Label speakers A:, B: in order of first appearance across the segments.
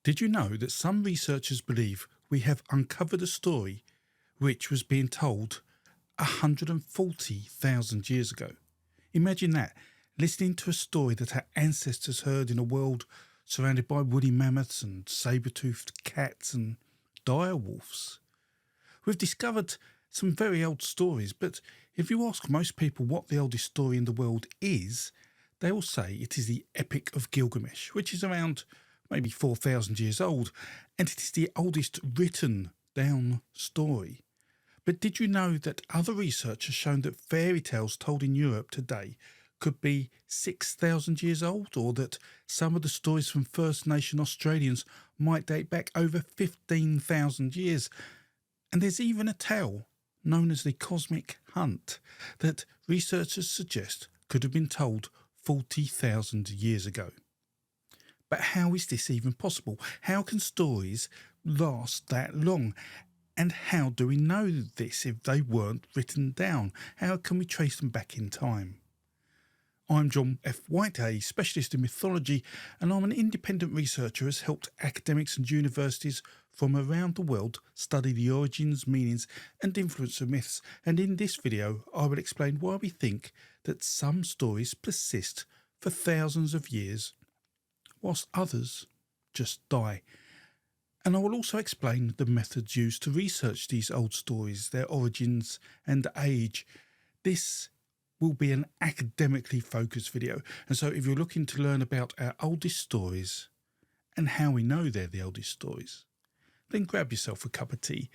A: Did you know that some researchers believe we have uncovered a story which was being told 140,000 years ago? Imagine that, listening to a story that our ancestors heard in a world surrounded by woolly mammoths and saber-toothed cats and dire wolves. We've discovered some very old stories, but if you ask most people what the oldest story in the world is, they will say it is the Epic of Gilgamesh, which is around maybe 4,000 years old, and it is the oldest written down story. But did you know that other research has shown that fairy tales told in Europe today could be 6,000 years old, or that some of the stories from First Nation Australians might date back over 15,000 years? And there's even a tale known as the Cosmic Hunt that researchers suggest could have been told 40,000 years ago. But how is this even possible? How can stories last that long? And how do we know this if they weren't written down? How can we trace them back in time? I'm John F. White, a specialist in mythology, and I'm an independent researcher who has helped academics and universities from around the world study the origins, meanings and influence of myths. And in this video I will explain why we think that some stories persist for thousands of years whilst others just die. And I will also explain the methods used to research these old stories, their origins and age. This will be an academically focused video, and so if you're looking to learn about our oldest stories and how we know they're the oldest stories, then grab yourself a cup of tea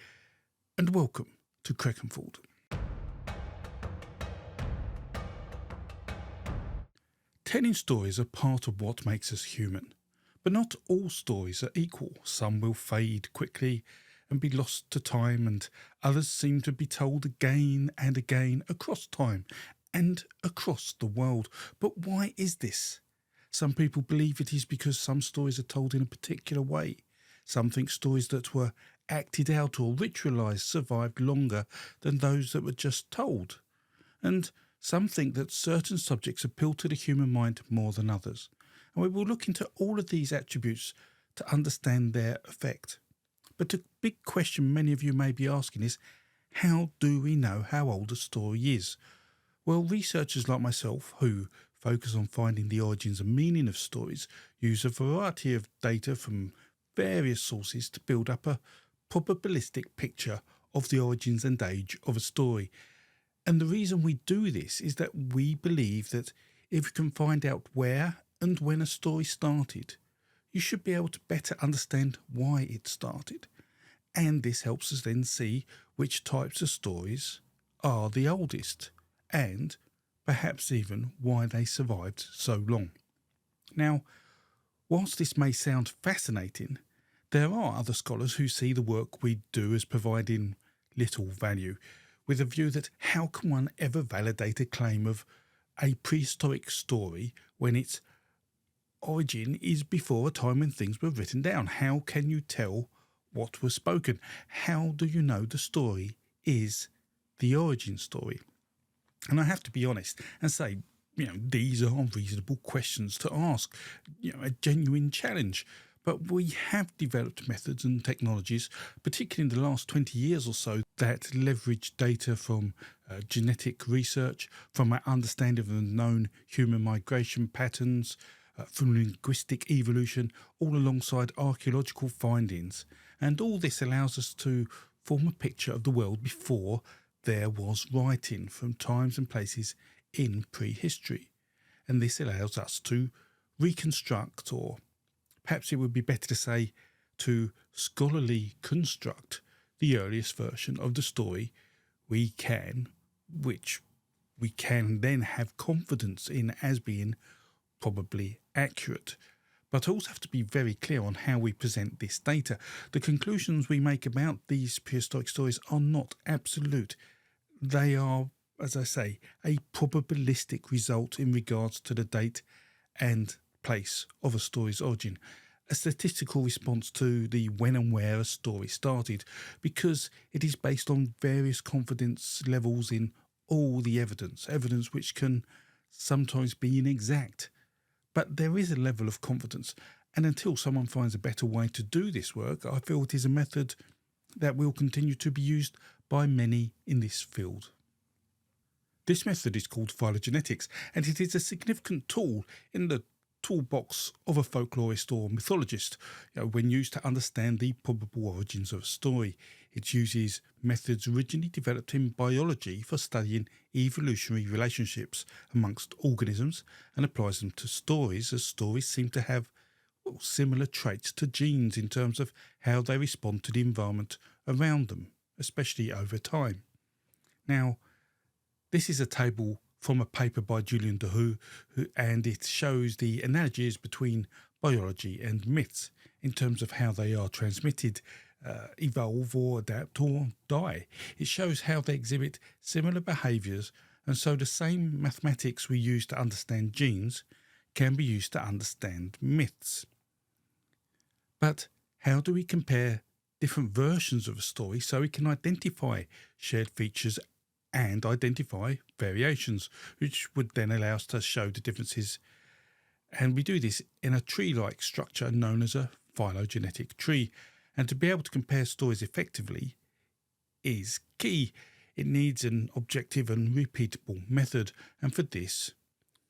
A: and welcome to Creckenfold. Telling stories are part of what makes us human, but not all stories are equal. Some will fade quickly and be lost to time, and others seem to be told again and again across time and across the world. But why is this? Some people believe it is because some stories are told in a particular way. Some think stories that were acted out or ritualised survived longer than those that were just told. And some think that certain subjects appeal to the human mind more than others. And we will look into all of these attributes to understand their effect. But the big question many of you may be asking is, how do we know how old a story is? Well, researchers like myself, who focus on finding the origins and meaning of stories, use a variety of data from various sources to build up a probabilistic picture of the origins and age of a story. And the reason we do this is that we believe that if you can find out where and when a story started, you should be able to better understand why it started. And this helps us then see which types of stories are the oldest, and perhaps even why they survived so long. Now, whilst this may sound fascinating, there are other scholars who see the work we do as providing little value, with a view that how can one ever validate a claim of a prehistoric story when its origin is before a time when things were written down? How can you tell what was spoken? How do you know the story is the origin story? And I have to be honest and say, these are reasonable questions to ask, a genuine challenge. But we have developed methods and technologies, particularly in the last 20 years or so, that leverage data from genetic research, from our understanding of the known human migration patterns, from linguistic evolution, all alongside archaeological findings. And all this allows us to form a picture of the world before there was writing, from times and places in prehistory. And this allows us to reconstruct, or perhaps it would be better to say to scholarly construct, the earliest version of the story we can, which we can then have confidence in as being probably accurate. But I also have to be very clear on how we present this data. The conclusions we make about these prehistoric stories are not absolute. They are, as I say, a probabilistic result in regards to the date and place of a story's origin, a statistical response to the when and where a story started, because it is based on various confidence levels in all the evidence which can sometimes be inexact. But there is a level of confidence, And until someone finds a better way to do this work, I feel it is a method that will continue to be used by many in this field. This method is called phylogenetics, and it is a significant tool in the toolbox of a folklorist or mythologist when used to understand the probable origins of a story. It uses methods originally developed in biology for studying evolutionary relationships amongst organisms and applies them to stories, as stories seem to have similar traits to genes in terms of how they respond to the environment around them, especially over time. Now, this is a table from a paper by Julien Dehoux, and it shows the analogies between biology and myths in terms of how they are transmitted, evolve or adapt or die. It shows how they exhibit similar behaviours, and so the same mathematics we use to understand genes can be used to understand myths. But how do we compare different versions of a story so we can identify shared features and identify variations, which would then allow us to show the differences? And we do this in a tree-like structure known as a phylogenetic tree. And to be able to compare stories effectively is key. It needs an objective and repeatable method, and for this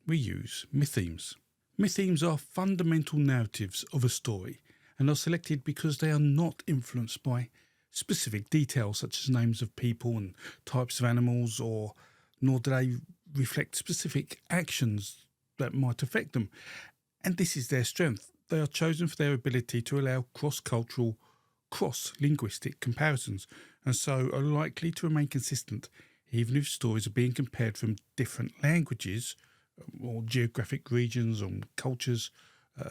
A: we use mythemes. Mythemes are fundamental narratives of a story and are selected because they are not influenced by specific details such as names of people and types of animals, nor do they reflect specific actions that might affect them. And this is their strength. They are chosen for their ability to allow cross-cultural, cross-linguistic comparisons, and so are likely to remain consistent even if stories are being compared from different languages or geographic regions or cultures,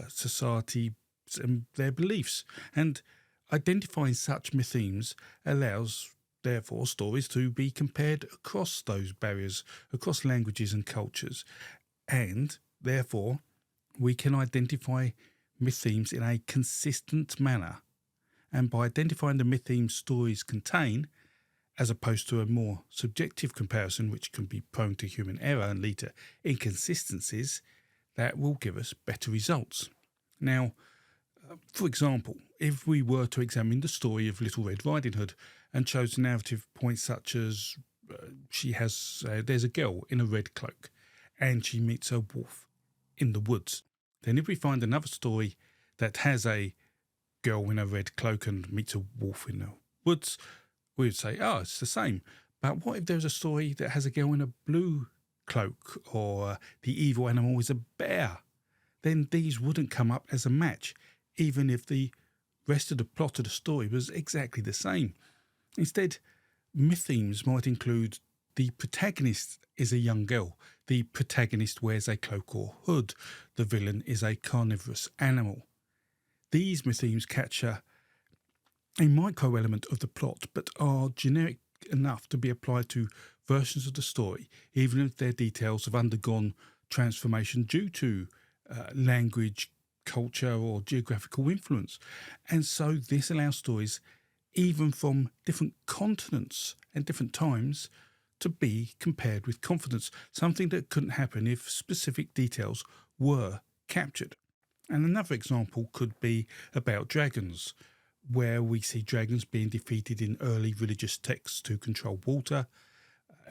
A: society and their beliefs. And identifying such mythemes allows, therefore, stories to be compared across those barriers, across languages and cultures. And, therefore, we can identify mythemes in a consistent manner. And by identifying the mythemes stories contain, as opposed to a more subjective comparison which can be prone to human error and lead to inconsistencies, that will give us better results. Now, for example, if we were to examine the story of Little Red Riding Hood and chose narrative points such as there's a girl in a red cloak and she meets a wolf in the woods, then if we find another story that has a girl in a red cloak and meets a wolf in the woods, we would say, it's the same. But what if there's a story that has a girl in a blue cloak or the evil animal is a bear? Then these wouldn't come up as a match, even if the rest of the plot of the story was exactly the same. Instead, mythemes might include the protagonist is a young girl, the protagonist wears a cloak or hood, the villain is a carnivorous animal. These mythemes capture a micro-element of the plot but are generic enough to be applied to versions of the story, even if their details have undergone transformation due to language, culture or geographical influence. And so this allows stories, even from different continents and different times, to be compared with confidence, something that couldn't happen if specific details were captured. And another example could be about dragons, where we see dragons being defeated in early religious texts to control water.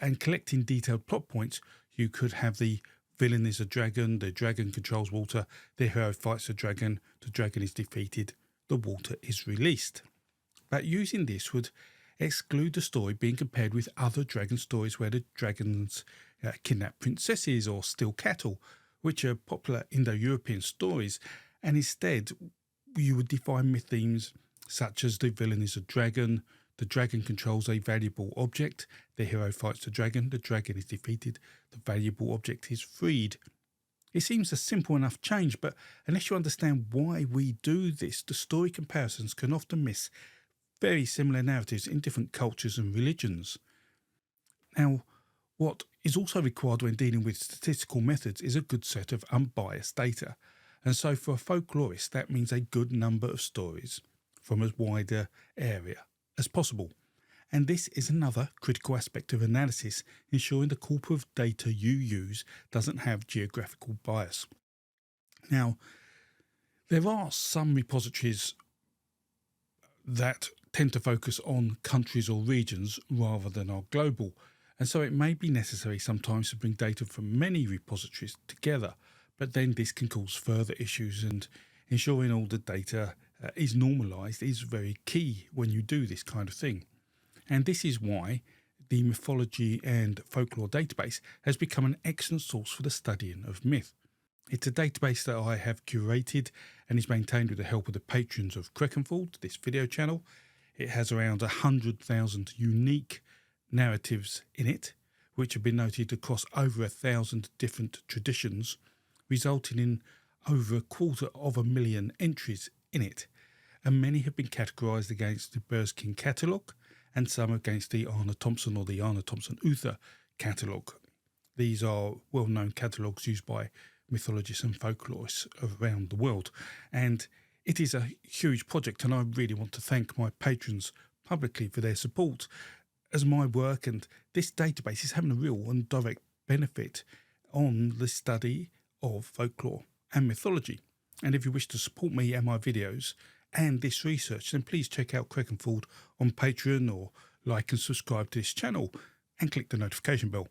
A: And collecting detailed plot points, you could have the villain is a dragon, the dragon controls water, the hero fights the dragon is defeated, the water is released. But using this would exclude the story being compared with other dragon stories where the dragons kidnap princesses or steal cattle, which are popular Indo-European stories, and instead you would define mythemes such as the villain is a dragon, the dragon controls a valuable object, the hero fights the dragon is defeated, the valuable object is freed. It seems a simple enough change, but unless you understand why we do this, the story comparisons can often miss very similar narratives in different cultures and religions. Now, what is also required when dealing with statistical methods is a good set of unbiased data, and so for a folklorist that means a good number of stories from as wide an area as possible. And this is another critical aspect of analysis, ensuring the corpus of data you use doesn't have geographical bias. Now, There are some repositories that tend to focus on countries or regions rather than are global, and so it may be necessary sometimes to bring data from many repositories together, but then this can cause further issues, and ensuring all the data is normalised is very key when you do this kind of thing. And this is why the mythology and folklore database has become an excellent source for the studying of myth. It's a database that I have curated and is maintained with the help of the patrons of Crekenfold, this video channel. It has around 100,000 unique narratives in it, which have been noted across over 1,000 different traditions, resulting in over 250,000 entries in it. And many have been categorised against the Berezkin catalogue and some against the Arne Thompson or the Arne Thompson Uther catalogue. These are well-known catalogues used by mythologists and folklorists around the world, and it is a huge project, and I really want to thank my patrons publicly for their support, as my work and this database is having a real and direct benefit on the study of folklore and mythology. And if you wish to support me and my videos and this research, then please check out Crekenfold on Patreon, or like and subscribe to this channel and click the notification bell.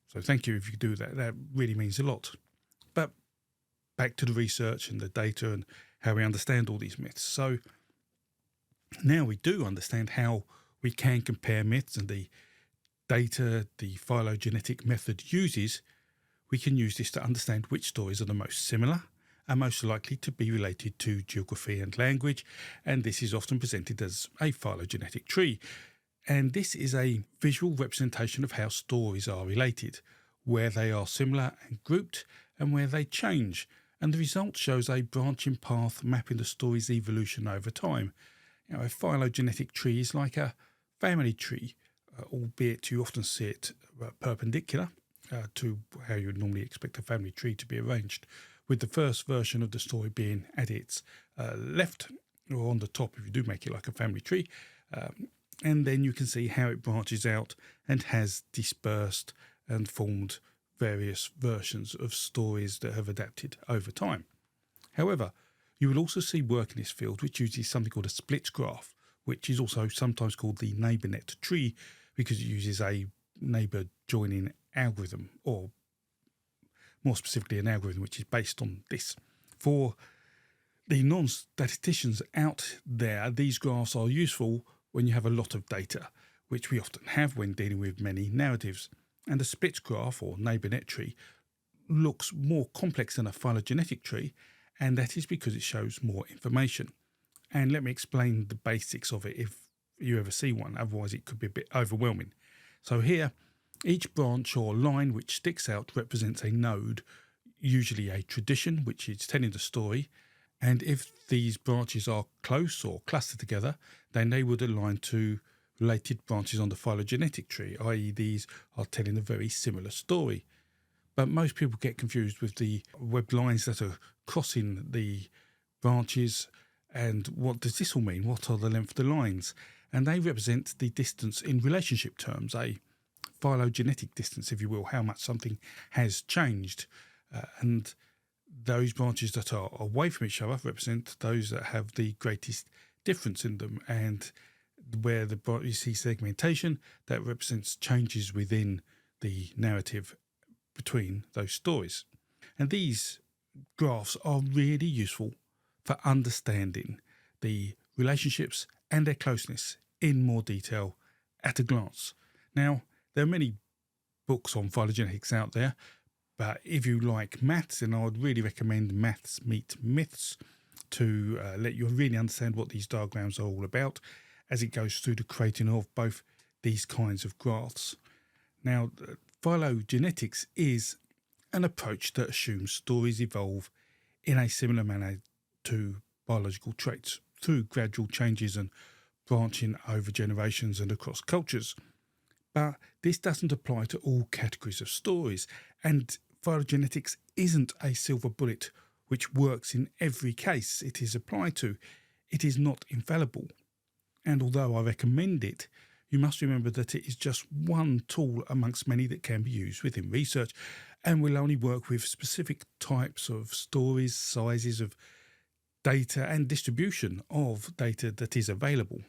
A: So thank you if you do that. That really means a lot. But back to the research and the data and how we understand all these myths. So now we do understand how we can compare myths, and the data the phylogenetic method uses, we can use this to understand which stories are the most similar and most likely to be related to geography and language, and this is often presented as a phylogenetic tree. And this is a visual representation of how stories are related, where they are similar and grouped, and where they change. And the result shows a branching path mapping the story's evolution over time. A phylogenetic tree is like a family tree, albeit you often see it perpendicular to how you would normally expect a family tree to be arranged, with the first version of the story being at its left or on the top if you do make it like a family tree. And then you can see how it branches out and has dispersed and formed various versions of stories that have adapted over time. However, you will also see work in this field which uses something called a split graph, which is also sometimes called the neighbour net tree, because it uses a neighbour joining algorithm, or more specifically an algorithm which is based on this. For the non-statisticians out there, these graphs are useful when you have a lot of data, which we often have when dealing with many narratives. And a split graph or neighbour net tree looks more complex than a phylogenetic tree, and that is because it shows more information. And let me explain the basics of it if you ever see one, otherwise it could be a bit overwhelming. So here, each branch or line which sticks out represents a node, usually a tradition which is telling the story, and if these branches are close or clustered together, then they would align to related branches on the phylogenetic tree, i.e. these are telling a very similar story. But most people get confused with the webbed lines that are crossing the branches, and what does this all mean? What are the length of the lines? And they represent the distance in relationship terms, a phylogenetic distance, if you will, how much something has changed. And those branches that are away from each other represent those that have the greatest difference in them, and where you see segmentation, that represents changes within the narrative between those stories. And these graphs are really useful for understanding the relationships and their closeness in more detail at a glance. Now, there are many books on phylogenetics out there, but if you like maths, then I would really recommend Maths Meet Myths to let you really understand what these diagrams are all about, as it goes through the creating of both these kinds of graphs. Now, phylogenetics is an approach that assumes stories evolve in a similar manner to biological traits through gradual changes and branching over generations and across cultures. But this doesn't apply to all categories of stories, and phylogenetics isn't a silver bullet which works in every case it is applied to. It is not infallible. And although I recommend it, you must remember that it is just one tool amongst many that can be used within research, and will only work with specific types of stories, sizes of data and distribution of data that is available.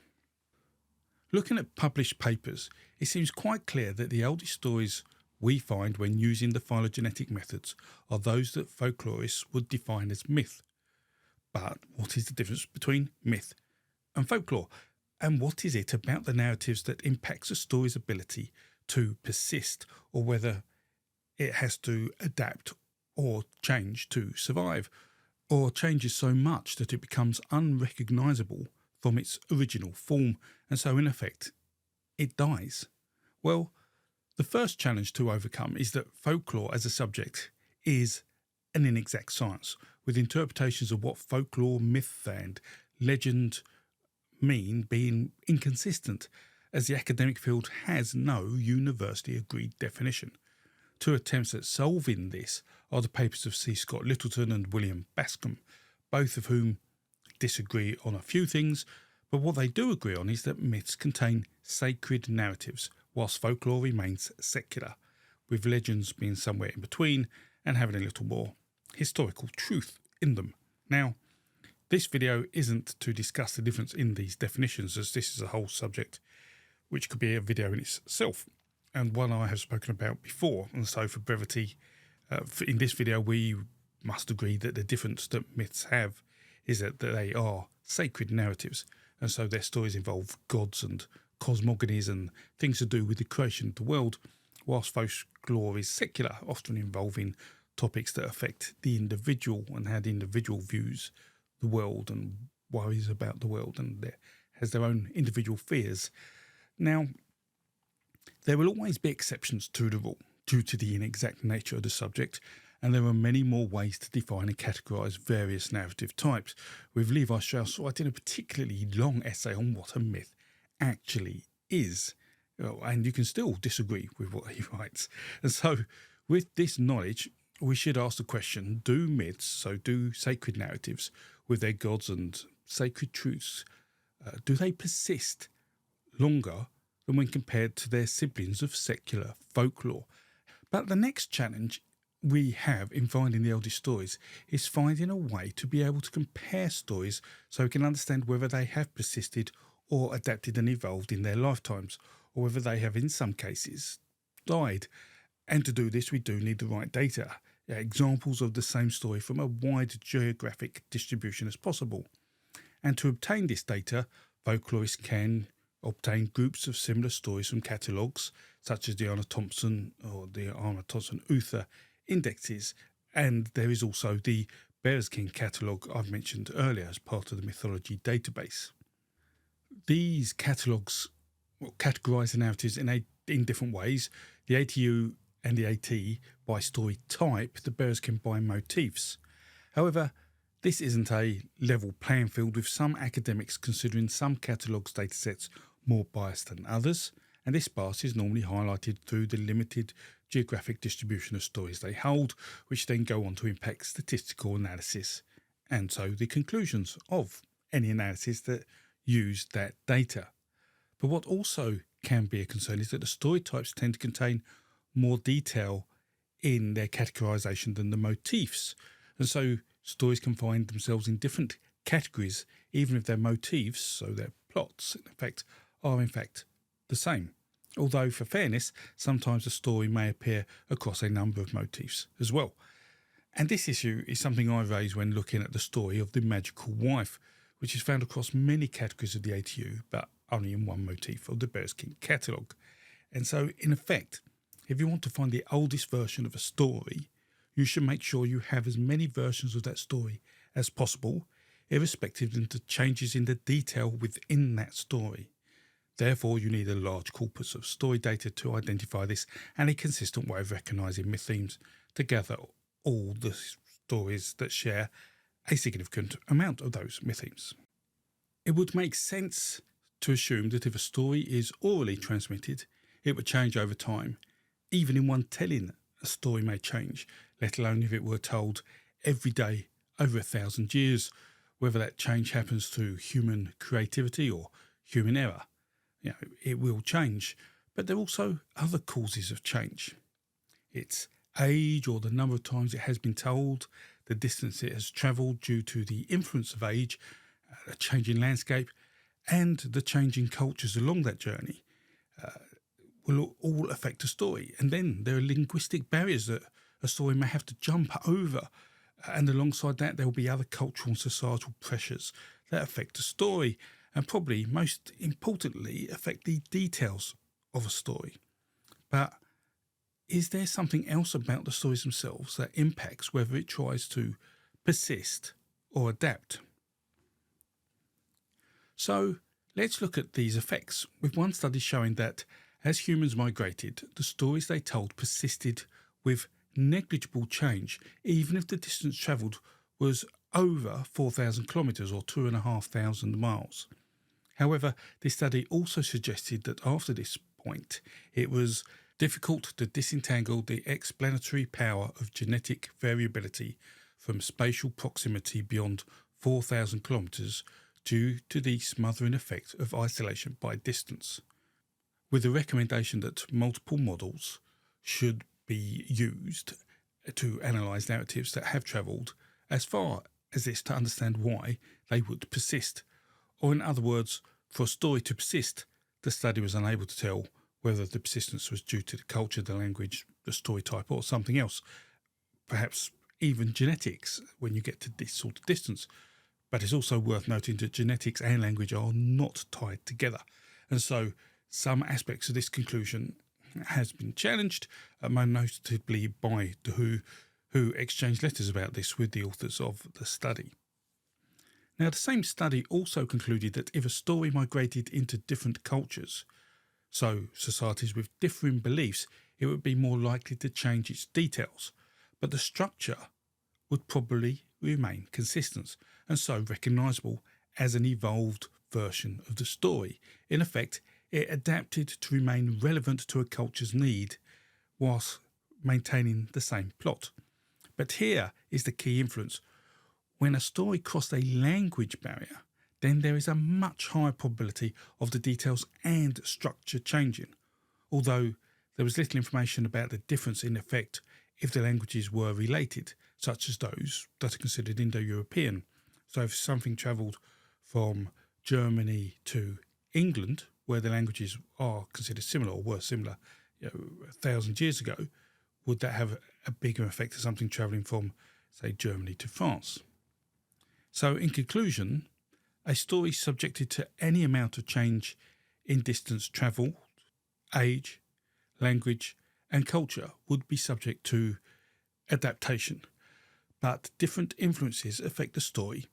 A: Looking at published papers, it seems quite clear that the oldest stories we find when using the phylogenetic methods are those that folklorists would define as myth. But what is the difference between myth and folklore? And what is it about the narratives that impacts a story's ability to persist, or whether it has to adapt or change to survive, or changes so much that it becomes unrecognisable from its original form, and so in effect it dies? Well, the first challenge to overcome is that folklore as a subject is an inexact science, with interpretations of what folklore, myth and legend mean being inconsistent, as the academic field has no universally agreed definition. Two attempts at solving this are the papers of C. Scott Littleton and William Bascom, both of whom disagree on a few things, but what they do agree on is that myths contain sacred narratives, whilst folklore remains secular, with legends being somewhere in between and having a little more historical truth in them. Now, this video isn't to discuss the difference in these definitions, as this is a whole subject which could be a video in itself, and one I have spoken about before, and so for brevity, in this video we must agree that the difference that myths have is that they are sacred narratives, and so their stories involve gods and cosmogonies and things to do with the creation of the world, whilst folklore is secular, often involving topics that affect the individual and how the individual views the world and worries about the world and has their own individual fears. Now, there will always be exceptions to the rule due to the inexact nature of the subject, and there are many more ways to define and categorise various narrative types, with Levi Strauss writing a particularly long essay on what a myth actually is. And you can still disagree with what he writes. And so, with this knowledge, we should ask the question, do myths, so do sacred narratives with their gods and sacred truths, do they persist longer than when compared to their siblings of secular folklore? But the next challenge we have in finding the oldest stories is finding a way to be able to compare stories so we can understand whether they have persisted or adapted and evolved in their lifetimes, or whether they have in some cases died. And to do this we do need the right data, examples of the same story from a wide geographic distribution as possible. And to obtain this data, folklorists can obtain groups of similar stories from catalogues such as the Arnold Thompson or the Arnold Thompson Uther indexes, and there is also the Berezkin catalogue I've mentioned earlier as part of the mythology database. These catalogues categorise the narratives in different ways, the ATU and the AT by story type, the Berezkin by motifs. However, this isn't a level playing field, with some academics considering some catalogues' datasets more biased than others, and this bias is normally highlighted through the limited geographic distribution of stories they hold, which then go on to impact statistical analysis, and so the conclusions of any analysis that use that data. But what also can be a concern is that the story types tend to contain more detail in their categorisation than the motifs, and so stories can find themselves in different categories even if their motifs, so their plots are in fact the same. Although for fairness, sometimes a story may appear across a number of motifs as well. And this issue is something I raise when looking at the story of the magical wife, which is found across many categories of the ATU but only in one motif of the Berezkin catalogue. And so in effect, if you want to find the oldest version of a story, you should make sure you have as many versions of that story as possible, irrespective of the changes in the detail within that story. Therefore, you need a large corpus of story data to identify this, and a consistent way of recognising myth themes to gather all the stories that share a significant amount of those myth themes. It would make sense to assume that if a story is orally transmitted, it would change over time. Even in one telling, a story may change, let alone if it were told every day over 1,000 years, whether that change happens through human creativity or human error. It will change, but there are also other causes of change. Its age or the number of times it has been told, the distance it has travelled due to the influence of age, a changing landscape, and the changing cultures along that journey will all affect a story. And then there are linguistic barriers that a story may have to jump over. And alongside that, there will be other cultural and societal pressures that affect a story and probably most importantly affect the details of a story. But is there something else about the stories themselves that impacts whether it tries to persist or adapt? So let's look at these effects, with one study showing that as humans migrated, the stories they told persisted with negligible change, even if the distance travelled was over 4,000 kilometres or 2,500 miles. However, this study also suggested that after this point, it was difficult to disentangle the explanatory power of genetic variability from spatial proximity beyond 4,000 kilometres due to the smothering effect of isolation by distance, with the recommendation that multiple models should be used to analyse narratives that have travelled as far as this to understand why they would persist. Or in other words, for a story to persist, the study was unable to tell whether the persistence was due to the culture, the language, the story type, or something else, perhaps even genetics when you get to this sort of distance. But it's also worth noting that genetics and language are not tied together. And so some aspects of this conclusion has been challenged, most notably by the who exchanged letters about this with the authors of the study. Now, the same study also concluded that if a story migrated into different cultures, so societies with differing beliefs, it would be more likely to change its details, but the structure would probably remain consistent and so recognisable as an evolved version of the story. In effect, it adapted to remain relevant to a culture's need whilst maintaining the same plot. But here is the key influence. When a story crossed a language barrier, then there is a much higher probability of the details and structure changing, although there was little information about the difference in effect if the languages were related, such as those that are considered Indo-European. So if something travelled from Germany to England, where the languages are considered similar or were similar 1,000 years ago, would that have a bigger effect than something travelling from, say, Germany to France? So in conclusion, a story subjected to any amount of change in distance travelled, age, language and culture would be subject to adaptation, but different influences affect the story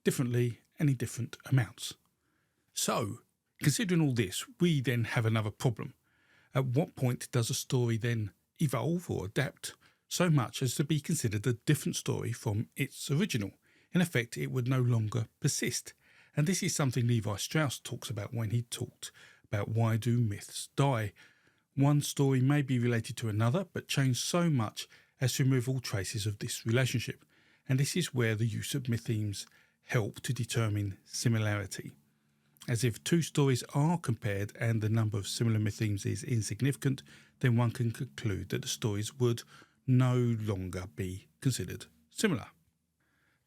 A: differently and in different amounts. So, considering all this, we then have another problem. At what point does a story then evolve or adapt so much as to be considered a different story from its original? In effect, it would no longer persist. And this is something Levi Strauss talks about when he talked about why do myths die. One story may be related to another, but change so much as to remove all traces of this relationship. And this is where the use of mythemes help to determine similarity. As if two stories are compared and the number of similar mythemes is insignificant, then one can conclude that the stories would no longer be considered similar.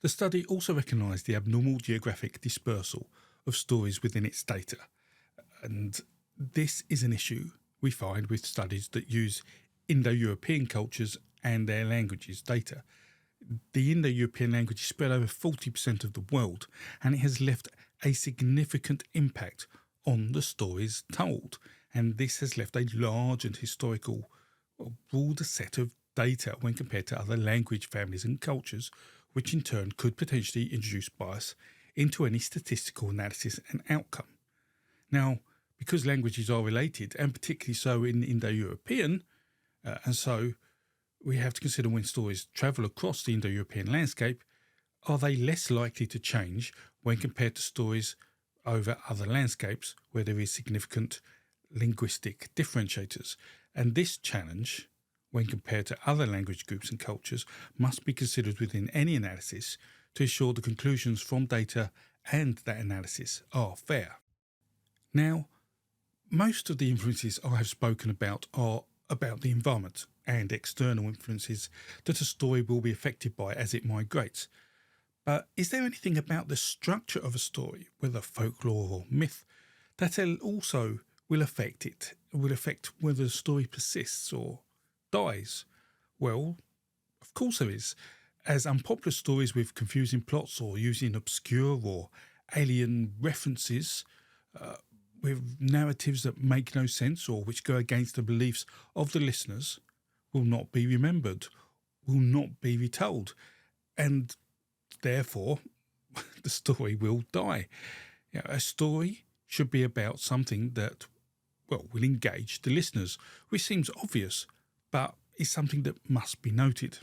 A: The study also recognised the abnormal geographic dispersal of stories within its data, and this is an issue we find with studies that use Indo-European cultures and their languages data. The Indo-European language is spread over 40% of the world, and it has left a significant impact on the stories told, and this has left a large and historical, broader set of data when compared to other language families and cultures, which in turn could potentially introduce bias into any statistical analysis and outcome. Now, because languages are related, and particularly so in Indo-European, and so we have to consider when stories travel across the Indo-European landscape, are they less likely to change when compared to stories over other landscapes where there is significant linguistic differentiators? And this challenge, when compared to other language groups and cultures, must be considered within any analysis to ensure the conclusions from data and that analysis are fair. Now, most of the influences I have spoken about are about the environment, and external influences that a story will be affected by as it migrates. But is there anything about the structure of a story, whether folklore or myth, that also will affect it, will affect whether the story persists or dies? Well, of course there is, as unpopular stories with confusing plots or using obscure or alien references, with narratives that make no sense or which go against the beliefs of the listeners, will not be remembered, will not be retold, and therefore the story will die. A story should be about something that, will engage the listeners, which seems obvious, but is something that must be noted.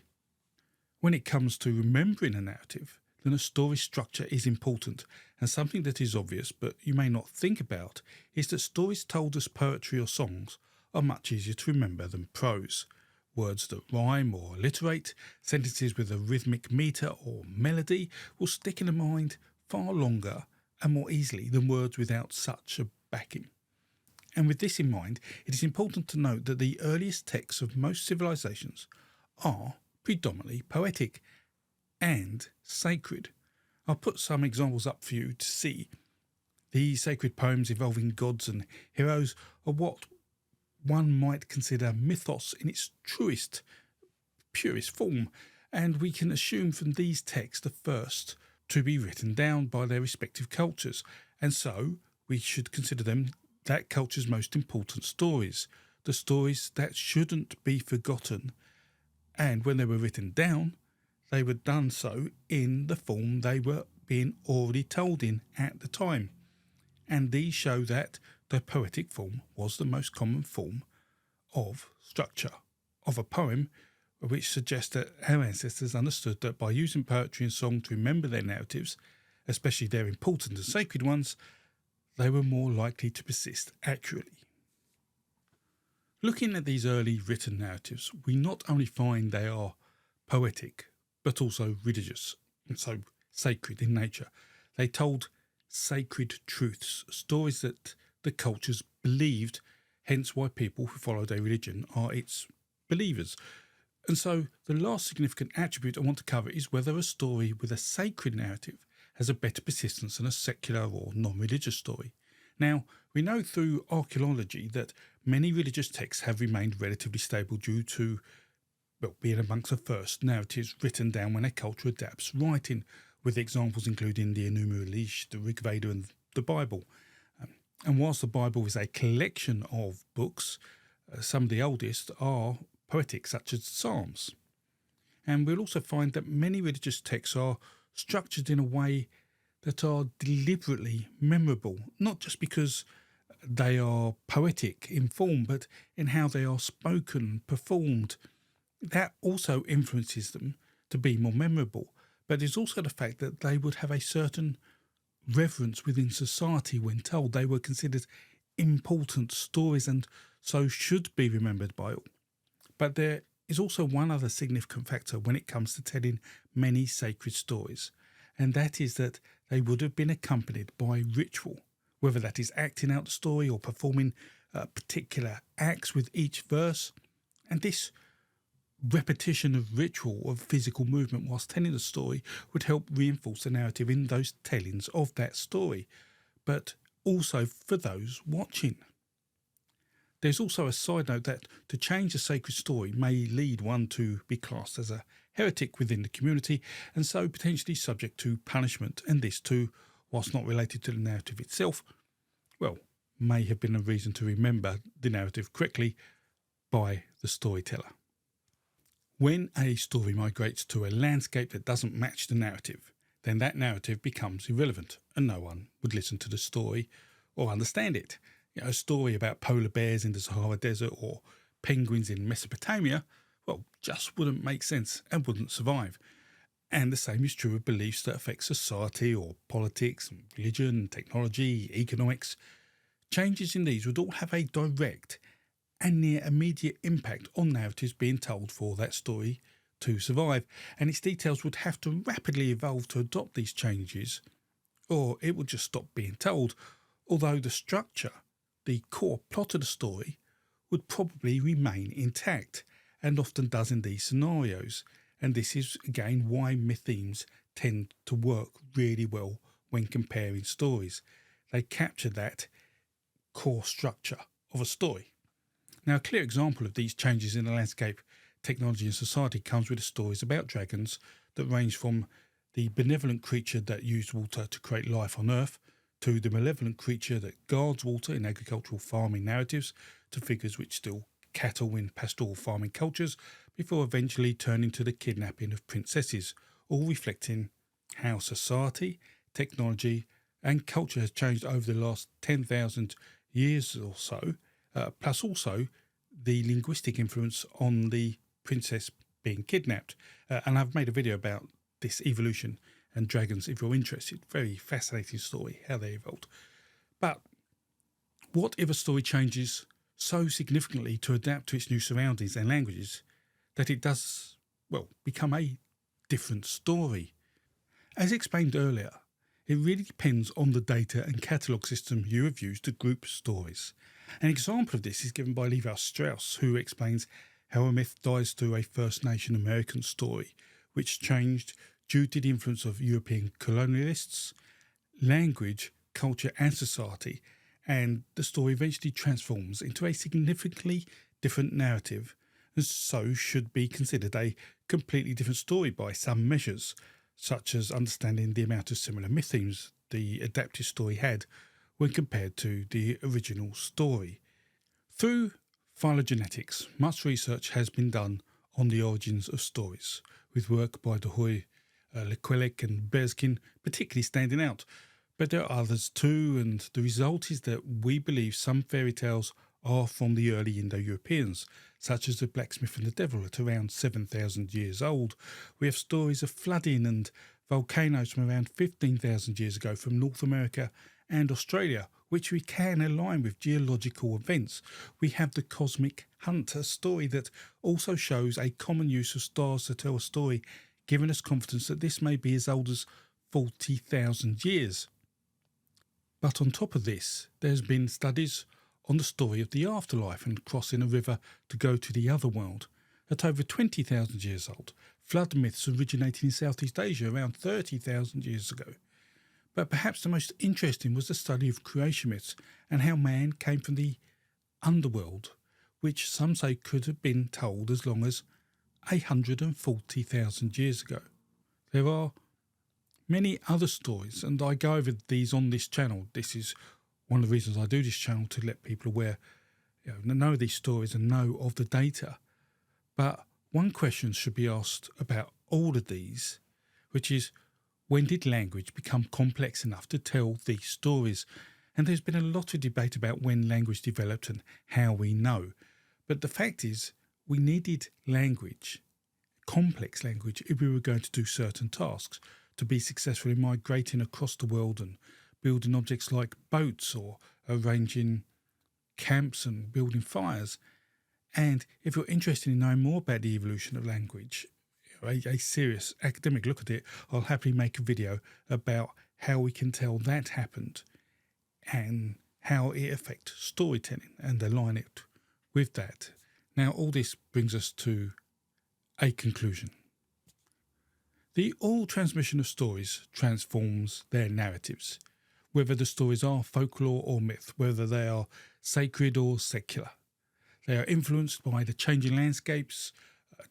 A: When it comes to remembering a narrative, then a story structure is important, and something that is obvious but you may not think about is that stories told as poetry or songs are much easier to remember than prose. Words that rhyme or alliterate, sentences with a rhythmic metre or melody will stick in the mind far longer and more easily than words without such a backing. And with this in mind, it is important to note that the earliest texts of most civilizations are predominantly poetic and sacred. I'll put some examples up for you to see. These sacred poems involving gods and heroes are what one might consider mythos in its truest, purest form, and we can assume from these texts the first to be written down by their respective cultures, and so we should consider them that culture's most important stories, the stories that shouldn't be forgotten, and when they were written down, they were done so in the form they were being already told in at the time. And these show that the poetic form was the most common form of structure of a poem, which suggests that our ancestors understood that by using poetry and song to remember their narratives, especially their important and sacred ones, they were more likely to persist accurately. Looking at these early written narratives, we not only find they are poetic, but also religious, and so sacred in nature. They told sacred truths, stories that the cultures believed, hence why people who follow their religion are its believers. And so the last significant attribute I want to cover is whether a story with a sacred narrative has a better persistence than a secular or non-religious story. Now, we know through archaeology that many religious texts have remained relatively stable due to being amongst the first narratives written down when a culture adapts writing, with examples including the Enuma Elish, the Rig Veda and the Bible. And whilst the Bible is a collection of books, some of the oldest are poetic, such as Psalms. And we'll also find that many religious texts are structured in a way that are deliberately memorable, not just because they are poetic in form, but in how they are spoken, performed. That also influences them to be more memorable, but there's also the fact that they would have a certain reverence within society when told. They were considered important stories and so should be remembered by all. But there is also one other significant factor when it comes to telling many sacred stories, and that is that they would have been accompanied by ritual, whether that is acting out the story or performing particular acts with each verse. And this repetition of ritual of physical movement whilst telling the story would help reinforce the narrative in those tellings of that story, but also for those watching. There's also a side note that to change a sacred story may lead one to be classed as a heretic within the community and so potentially subject to punishment, and this too, whilst not related to the narrative itself, may have been a reason to remember the narrative correctly by the storyteller. When a story migrates to a landscape that doesn't match the narrative, then that narrative becomes irrelevant and no one would listen to the story or understand it. A story about polar bears in the Sahara Desert or penguins in Mesopotamia, just wouldn't make sense and wouldn't survive. And the same is true of beliefs that affect society or politics, religion, technology, economics. Changes in these would all have a direct and near immediate impact on narratives being told for that story to survive, and its details would have to rapidly evolve to adopt these changes, or it would just stop being told, although the structure, the core plot of the story, would probably remain intact, and often does in these scenarios. And this is again why myth themes tend to work really well when comparing stories. They capture that core structure of a story. Now, a clear example of these changes in the landscape, technology and society comes with the stories about dragons that range from the benevolent creature that used water to create life on Earth to the malevolent creature that guards water in agricultural farming narratives to figures which steal cattle in pastoral farming cultures before eventually turning to the kidnapping of princesses, all reflecting how society, technology and culture has changed over the last 10,000 years or so, plus also the linguistic influence on the princess being kidnapped. And I've made a video about this evolution and dragons if you're interested. Very fascinating story, how they evolved. But what if a story changes so significantly to adapt to its new surroundings and languages that it does, well, become a different story? As explained earlier, it really depends on the data and catalogue system you have used to group stories. An example of this is given by Levi Strauss, who explains how a myth dies through a First Nation American story, which changed due to the influence of European colonialists, language, culture and society, and the story eventually transforms into a significantly different narrative, and so should be considered a completely different story by some measures, such as understanding the amount of similar myth themes the adapted story had when compared to the original story. Through phylogenetics, much research has been done on the origins of stories, with work by De Hoy, Lequelec and Berezkin particularly standing out. But there are others too, and the result is that we believe some fairy tales are from the early Indo-Europeans, such as the blacksmith and the devil at around 7,000 years old. We have stories of flooding and volcanoes from around 15,000 years ago from North America and Australia, which we can align with geological events. We have the cosmic hunt, a story that also shows a common use of stars to tell a story, giving us confidence that this may be as old as 40,000 years. But on top of this, there's been studies on the story of the afterlife and crossing a river to go to the other world. At over 20,000 years old, flood myths originated in Southeast Asia around 30,000 years ago. But perhaps the most interesting was the study of creation myths and how man came from the underworld, which some say could have been told as long as 140,000 years ago. There are many other stories, and I go over these on this channel. This is one of the reasons I do this channel, to let people aware, know these stories and know of the data. But one question should be asked about all of these, which is, when did language become complex enough to tell these stories? And there's been a lot of debate about when language developed and how we know. But the fact is, we needed language, complex language, if we were going to do certain tasks, to be successful in migrating across the world and building objects like boats or arranging camps and building fires. And if you're interested in knowing more about the evolution of language, a serious academic look at it, I'll happily make a video about how we can tell that happened and how it affects storytelling and align it with that. Now, all this brings us to a conclusion. The oral transmission of stories transforms their narratives, whether the stories are folklore or myth, whether they are sacred or secular. They are influenced by the changing landscapes,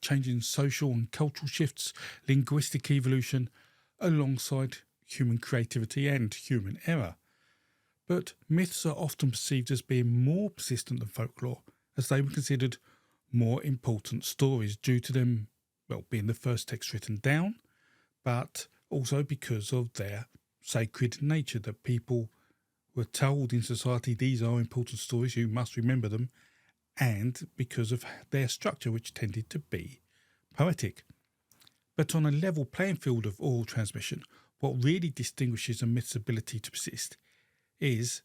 A: changing social and cultural shifts, linguistic evolution, alongside human creativity and human error. But myths are often perceived as being more persistent than folklore, as they were considered more important stories due to them, being the first text written down, but also because of their sacred nature, that people were told in society these are important stories, you must remember them, and because of their structure, which tended to be poetic. But on a level playing field of oral transmission, what really distinguishes a myth's ability to persist is,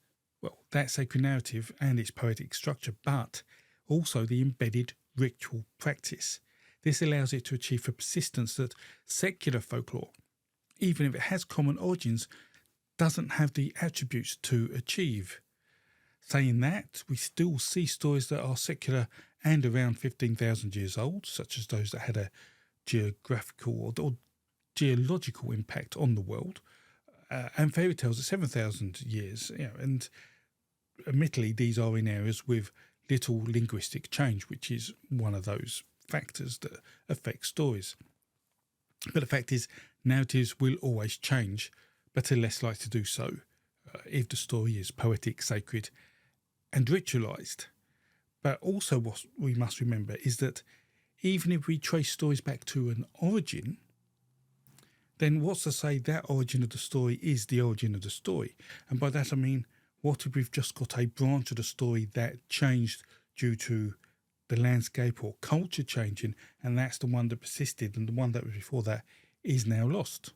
A: that sacred narrative and its poetic structure, but also the embedded ritual practice. This allows it to achieve a persistence that secular folklore, even if it has common origins, doesn't have the attributes to achieve. Saying that, we still see stories that are secular and around 15,000 years old, such as those that had a geographical or geological impact on the world, and fairy tales at 7,000 years. And admittedly, these are in areas with little linguistic change, which is one of those factors that affect stories. But the fact is, narratives will always change, but are less likely to do so if the story is poetic, sacred, and ritualised. But also what we must remember is that even if we trace stories back to an origin, then what's to say that origin of the story is the origin of the story? And by that I mean, what if we've just got a branch of the story that changed due to the landscape or culture changing, and that's the one that persisted, and the one that was before that is now lost?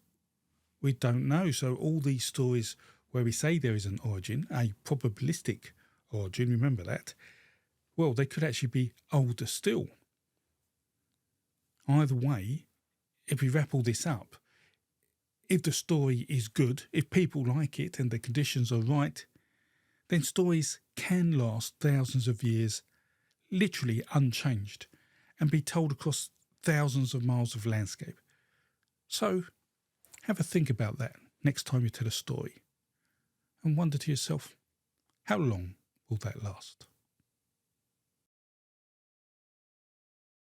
A: We don't know. So all these stories where we say there is an origin, a probabilistic origin, remember that, well, they could actually be older still. Either way, if we wrap all this up, if the story is good, if people like it and the conditions are right, then stories can last thousands of years, literally unchanged, and be told across thousands of miles of landscape. So have a think about that next time you tell a story, and wonder to yourself, how long will that last?